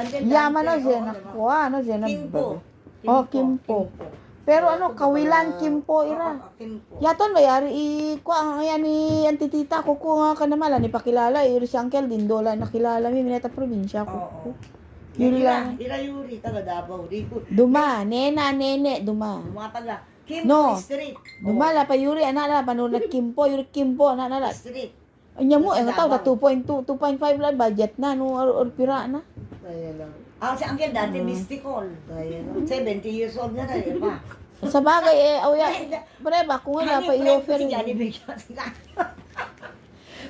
Yaman no siya nakuha, ano siya na. Kimpo. Oh, Kimpo. Pero ano, Kawilan, Kimpo, ira. Kimpo. Yaton ba yari, ang yan ni antitita ko nga ka naman, ni pakilala, si Uncle din, dola, nakilala mi, mineta probinsya ko. Oo. Yuri Ira lang. Yuri, taga Davao. Duma, nene, duma. Dumataga. Kimpo No. Street. Duma, la pa yuri, na, panunat Kimpo, yuri Kimpo, na. Street. Anya mo, nga tao, 2.2, 2.5 lang budget na, no, or pira na. Kaya lang. Si Uncle dati mystical. 70 years old na rin pa. Sa bagay, awya, pre, ba, kung wala pa i-offer. Si Johnny Bigyan.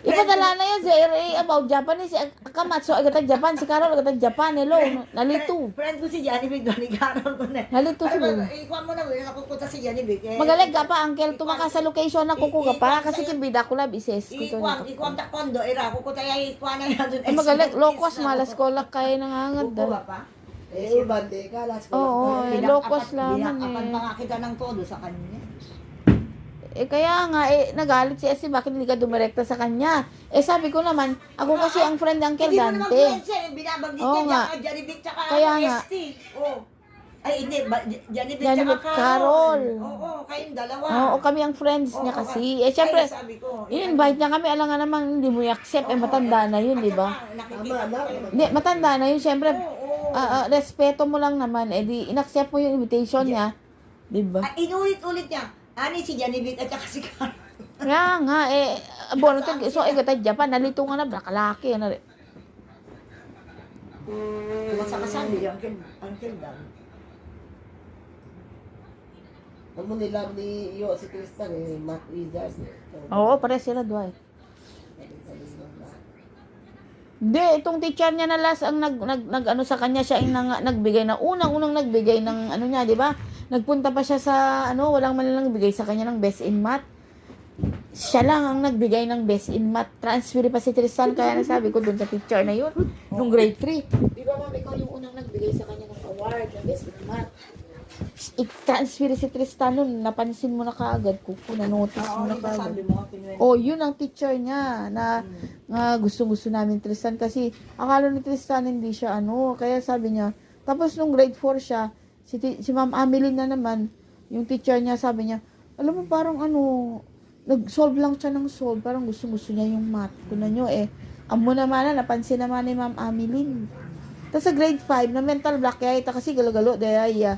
Ipadala na yun, si about Japanese, Akamatsu, agatag Japan, si Carol, agatag Japan, hello, nalito. Friend ko si Johnny Big, Johnny Carol ko na. Nalito siguro. Ikuha mo na, nakukuta si Johnny Big. Magaling ka pa, Uncle, tumaka sa location na kukuha pa, kasi kibida ko lang, ises. Ikuha ta kondo, ira, kukuta yung ikuha na yan doon. Ay, magaling, locos, malas ko lang kayo nangangad. Kukuha pa. Urban day ka, last ko. Oo, locos lang Binakapan pa eh. nga kita ng todo sa kanya. Kaya nga, nagalit si Essie, bakit hindi ka dumirekta sa kanya? Sabi ko naman, ako kasi ang friend ng Uncle Hindi mo naman Dante. friend siya, binabagit Oo niya, nga. Johnny Big, tsaka Kaya nga. ST. Oh. Ay, hindi, Johnny Big, Johnny tsaka Big, Carol. Oo, kayong dalawa. Oo, kami ang friends niya Oo, kasi. ay, Syempre, sabi ko, in-invite niya kami, alam nga naman, hindi mo i-accept, matanda na yun, di ba? Nakikita ko kayo. Hindi, matanda na yun, syempre, Oo. respeto mo lang naman, di in-accept mo yung invitation niya, di ba? Inulit-ulit niya. Ani si Johnny Big at saka si Carol. Kaya nga, bono to, so, ikatay Japan, nalito nga na, nakalaki, ano rin. Masakasabi yung Uncle Dan. Ano nila ni Iyo si Tristan eh, Matt Wizard. Oo, pare sila, Dwight. Hindi, itong teacher niya na last ang nag sa kanya, siya ang nagbigay na unang nagbigay ng ano niya, di ba? Nagpunta pa siya sa walang man lang nagbigay sa kanya ng best in math. Siya lang ang nagbigay ng best in math. Transfer pa si Tristan, kaya nasabi ko dun sa teacher na yun, nung grade 3. Di ba ma'am, ikaw yung unang nagbigay sa kanya ng award ng best in math. I-transfer si Tristan nun, napansin mo na kaagad ko, na-notice mo na kaagad. Sabi mo, kinuwento. Oh, yun ang teacher niya na gusto namin Tristan kasi akala ni Tristan hindi siya kaya sabi niya, tapos nung grade 4 siya, si Ma'am Ameline na naman, yung teacher niya sabi niya, alam mo parang nag-solve lang siya ng solve, parang gusto niya yung math. Kunan nyo amo naman napansin naman ni Ma'am Ameline. Tapos sa grade 5, na mental block kaya ita kasi galo-galo, daya